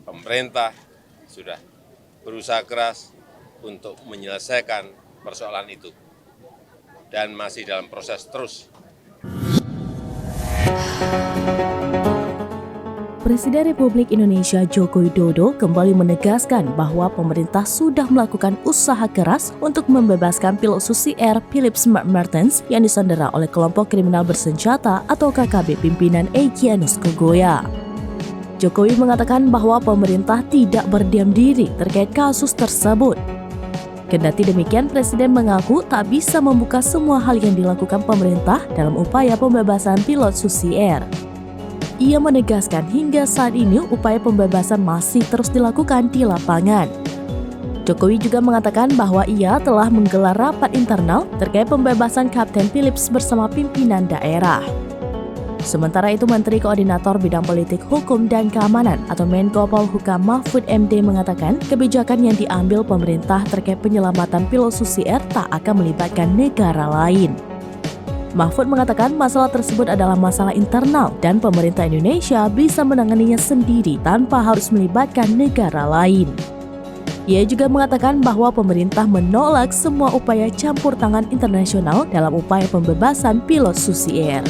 pemerintah sudah berusaha keras untuk menyelesaikan persoalan itu dan masih dalam proses terus. Presiden Republik Indonesia Joko Widodo kembali menegaskan bahwa pemerintah sudah melakukan usaha keras untuk membebaskan pilot Susi Air Philip Martens yang disandera oleh kelompok kriminal bersenjata atau KKB pimpinan Egyanus Kogoya. Jokowi mengatakan bahwa pemerintah tidak berdiam diri terkait kasus tersebut. Kendati demikian, Presiden mengaku tak bisa membuka semua hal yang dilakukan pemerintah dalam upaya pembebasan pilot Susi Air. Ia menegaskan hingga saat ini upaya pembebasan masih terus dilakukan di lapangan. Jokowi juga mengatakan bahwa ia telah menggelar rapat internal terkait pembebasan Kapten Philips bersama pimpinan daerah. Sementara itu, Menteri Koordinator Bidang Politik, Hukum, dan Keamanan atau Menko Polhukam Mahfud MD mengatakan kebijakan yang diambil pemerintah terkait penyelamatan pilot Susi Air tak akan melibatkan negara lain. Mahfud mengatakan masalah tersebut adalah masalah internal dan pemerintah Indonesia bisa menanganinya sendiri tanpa harus melibatkan negara lain. Ia juga mengatakan bahwa pemerintah menolak semua upaya campur tangan internasional dalam upaya pembebasan pilot Susi Air.